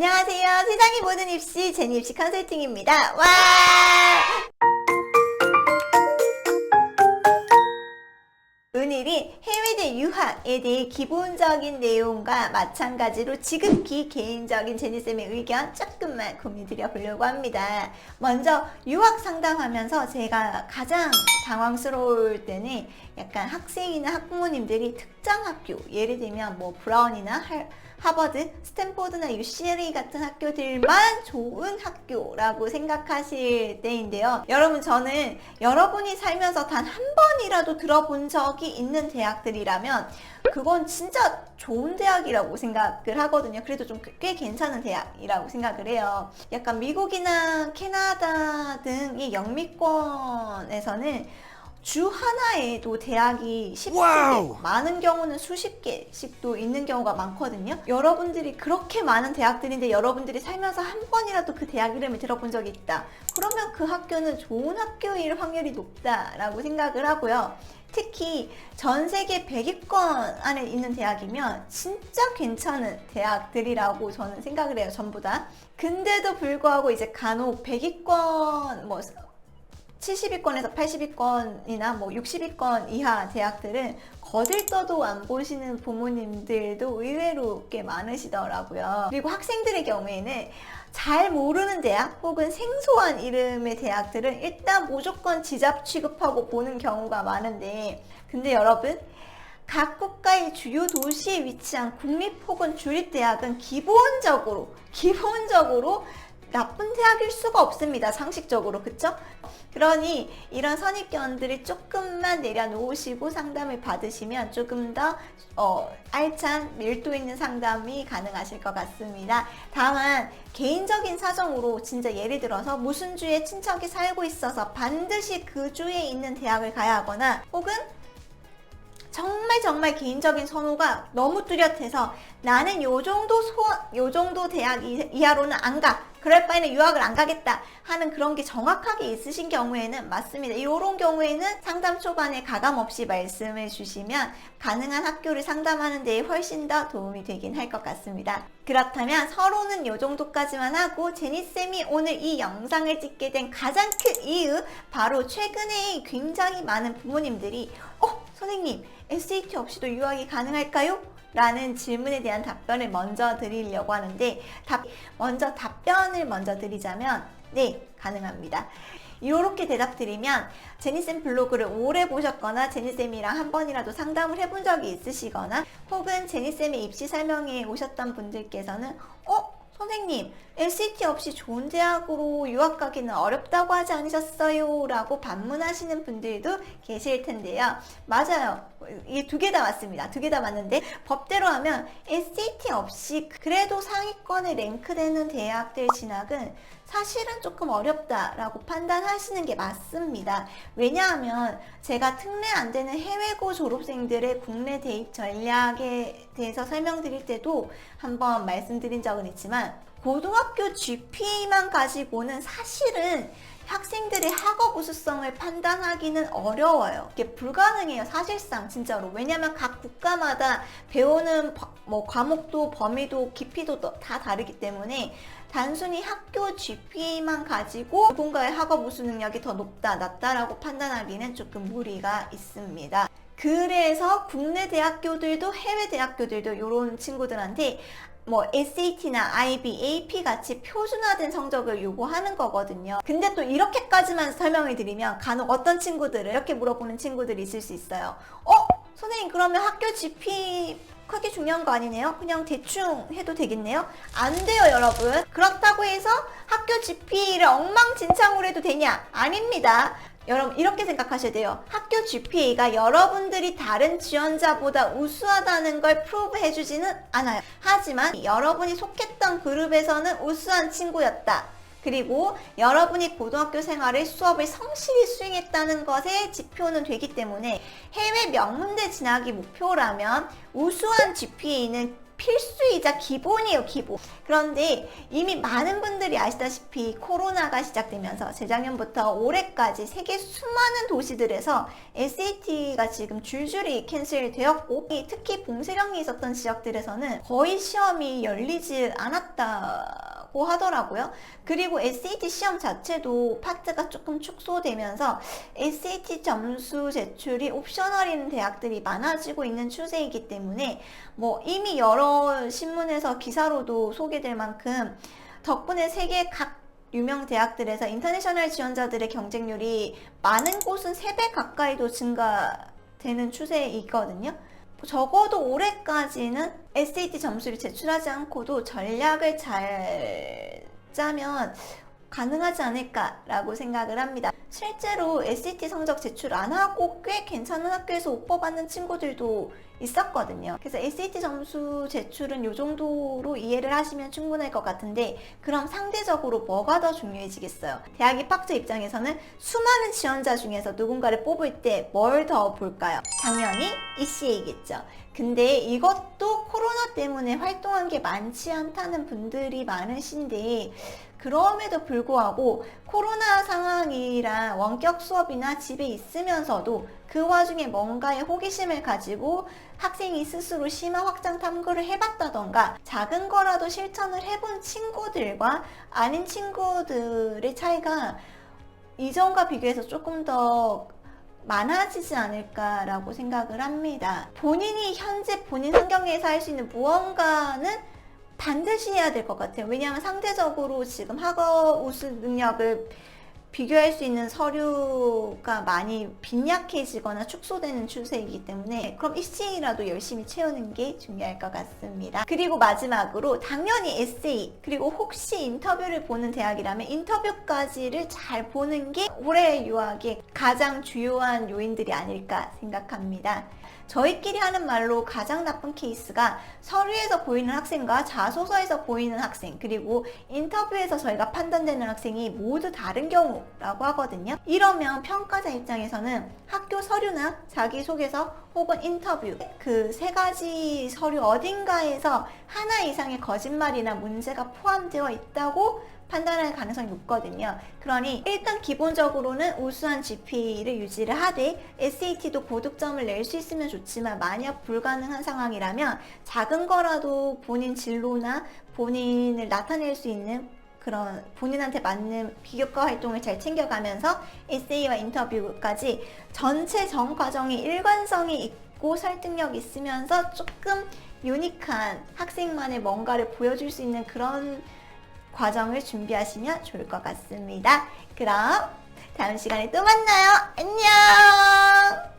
안녕하세요. 세상의 모든 입시 제니 입시 컨설팅입니다. 와! 오늘은 해외대 유학에 대해 기본적인 내용과 마찬가지로 지극히 개인적인 제니쌤의 의견 조금만 공유드려 보려고 합니다. 먼저 유학 상담하면서 제가 가장 당황스러울 때는 약간 학생이나 학부모님들이 특정 학교, 예를 들면 뭐 브라운이나 하버드, 스탠포드나 UCLA 같은 학교들만 좋은 학교라고 생각하실 때인데요. 여러분, 저는 여러분이 살면서 단 한 번이라도 들어본 적이 있는 대학들이라면 그건 진짜 좋은 대학이라고 생각을 하거든요. 그래도 좀 꽤 괜찮은 대학이라고 생각을 해요. 약간 미국이나 캐나다 등이 영미권에서는 주 하나에도 대학이 10개, 많은 경우는 수십 개씩도 있는 경우가 많거든요. 여러분들이 그렇게 많은 대학들인데 여러분들이 살면서 한 번이라도 그 대학 이름을 들어본 적이 있다. 그러면 그 학교는 좋은 학교일 확률이 높다라고 생각을 하고요. 특히 전 세계 100위권 안에 있는 대학이면 진짜 괜찮은 대학들이라고 저는 생각을 해요. 전부 다. 근데도 불구하고 이제 간혹 100위권, 70위권에서 80위권이나 60위권 이하 대학들은 거들떠도 안 보시는 부모님들도 의외로 꽤 많으시더라고요. 그리고 학생들의 경우에는 잘 모르는 대학 혹은 생소한 이름의 대학들은 일단 무조건 지잡 취급하고 보는 경우가 많은데, 근데 여러분, 각 국가의 주요 도시에 위치한 국립 혹은 주립대학은 기본적으로 나쁜 대학일 수가 없습니다. 상식적으로. 그쵸? 그러니 이런 선입견들을 조금만 내려놓으시고 상담을 받으시면 조금 더 알찬 밀도 있는 상담이 가능하실 것 같습니다. 다만 개인적인 사정으로 진짜 예를 들어서 무슨 주에 친척이 살고 있어서 반드시 그 주에 있는 대학을 가야 하거나, 혹은 정말 개인적인 선호가 너무 뚜렷해서 나는 요 정도 대학 이하로는 안 가. 그럴 바에는 유학을 안 가겠다 하는 그런 게 정확하게 있으신 경우에는 맞습니다. 이런 경우에는 상담 초반에 가감없이 말씀해 주시면 가능한 학교를 상담하는 데 훨씬 더 도움이 되긴 할 것 같습니다. 그렇다면 서로는 요 정도까지만 하고, 제니쌤이 오늘 이 영상을 찍게 된 가장 큰 이유, 바로 최근에 굉장히 많은 부모님들이 선생님, SAT 없이도 유학이 가능할까요? 라는 질문에 대한 답변을 먼저 드리려고 하는데, 답변을 먼저 드리자면 네, 가능합니다. 이렇게 대답드리면 제니쌤 블로그를 오래 보셨거나 제니쌤이랑 한 번이라도 상담을 해본 적이 있으시거나, 혹은 제니쌤의 입시 설명회에 오셨던 분들께서는 선생님, SAT 없이 좋은 대학으로 유학 가기는 어렵다고 하지 않으셨어요? 라고 반문하시는 분들도 계실 텐데요. 맞아요. 이게 두 개 다 맞습니다. 두 개 다 맞는데, 법대로 하면 SAT 없이 그래도 상위권에 랭크되는 대학들 진학은 사실은 조금 어렵다라고 판단하시는 게 맞습니다. 왜냐하면 제가 특례 안 되는 해외고 졸업생들의 국내 대입 전략에 대해서 설명드릴 때도 한번 말씀드린 적은 있지만, 고등학교 GPA만 가지고는 사실은 학생들의 학업 우수성을 판단하기는 어려워요. 이게 불가능해요. 사실상 진짜로. 왜냐면 각 국가마다 배우는 과목도 범위도 깊이도 다 다르기 때문에 단순히 학교 GPA만 가지고 누군가의 학업 우수 능력이 더 높다, 낮다라고 판단하기는 조금 무리가 있습니다. 그래서 국내 대학교들도 해외 대학교들도 이런 친구들한테 SAT나 IB, AP 같이 표준화된 성적을 요구하는 거거든요. 근데 또 이렇게까지만 설명을 드리면 간혹 어떤 친구들을 이렇게 물어보는 친구들이 있을 수 있어요. 선생님, 그러면 학교 GP 크게 중요한 거 아니네요? 그냥 대충 해도 되겠네요? 안 돼요, 여러분. 그렇다고 해서 학교 GPA를 엉망진창으로 해도 되냐? 아닙니다. 여러분, 이렇게 생각하셔야 돼요. 학교 GPA가 여러분들이 다른 지원자보다 우수하다는 걸 프루브 해주지는 않아요. 하지만 여러분이 속했던 그룹에서는 우수한 친구였다. 그리고 여러분이 고등학교 생활의 수업을 성실히 수행했다는 것에 지표는 되기 때문에 해외 명문대 진학이 목표라면 우수한 GPA는 필수이자 기본이에요, 기본. 그런데 이미 많은 분들이 아시다시피 코로나가 시작되면서 재작년부터 올해까지 세계 수많은 도시들에서 SAT가 지금 줄줄이 캔슬되었고, 특히 봉쇄령이 있었던 지역들에서는 거의 시험이 열리지 않았다고 하더라고요. 그리고 SAT 시험 자체도 파트가 조금 축소되면서 SAT 점수 제출이 옵셔널인 대학들이 많아지고 있는 추세이기 때문에 뭐 이미 여러 신문에서 기사로도 소개될 만큼 덕분에 세계 각 유명 대학들에서 인터내셔널 지원자들의 경쟁률이 많은 곳은 3배 가까이도 증가되는 추세이거든요. 적어도 올해까지는 SAT 점수를 제출하지 않고도 전략을 잘 짜면 가능하지 않을까라고 생각을 합니다. 실제로 SAT 성적 제출 안 하고 꽤 괜찮은 학교에서 오퍼 받는 친구들도 있었거든요. 그래서 SAT 점수 제출은 이 정도로 이해를 하시면 충분할 것 같은데, 그럼 상대적으로 뭐가 더 중요해지겠어요? 대학 입학자 입장에서는 수많은 지원자 중에서 누군가를 뽑을 때 뭘 더 볼까요? 당연히 ECA겠죠. 근데 이것도 코로나 때문에 활동한 게 많지 않다는 분들이 많으신데, 그럼에도 불구하고 코로나 상황이라 원격 수업이나 집에 있으면서도 그 와중에 뭔가의 호기심을 가지고 학생이 스스로 심화 확장 탐구를 해봤다던가 작은 거라도 실천을 해본 친구들과 아닌 친구들의 차이가 이전과 비교해서 조금 더 많아지지 않을까라고 생각을 합니다. 본인이 현재 본인 환경에서 할 수 있는 무언가는 반드시 해야 될 것 같아요. 왜냐하면 상대적으로 지금 학업 우수 능력을 비교할 수 있는 서류가 많이 빈약해지거나 축소되는 추세이기 때문에 그럼 ECA라도 열심히 채우는 게 중요할 것 같습니다. 그리고 마지막으로 당연히 에세이, 그리고 혹시 인터뷰를 보는 대학이라면 인터뷰까지를 잘 보는 게 올해 유학의 가장 주요한 요인들이 아닐까 생각합니다. 저희끼리 하는 말로 가장 나쁜 케이스가 서류에서 보이는 학생과 자소서에서 보이는 학생, 그리고 인터뷰에서 저희가 판단되는 학생이 모두 다른 경우라고 하거든요. 이러면 평가자 입장에서는 학교 서류나 자기소개서 혹은 인터뷰, 그 3가지 서류 어딘가에서 하나 이상의 거짓말이나 문제가 포함되어 있다고 판단할 가능성이 높거든요. 그러니 일단 기본적으로는 우수한 GPA를 유지를 하되 SAT도 고득점을 낼 수 있으면 좋지만 만약 불가능한 상황이라면 작은 거라도 본인 진로나 본인을 나타낼 수 있는 그런 본인한테 맞는 비교과 활동을 잘 챙겨가면서 에세이와 인터뷰까지 전체 전 과정이 일관성이 있고 설득력 있으면서 조금 유니크한 학생만의 뭔가를 보여줄 수 있는 그런 과정을 준비하시면 좋을 것 같습니다. 그럼 다음 시간에 또 만나요. 안녕!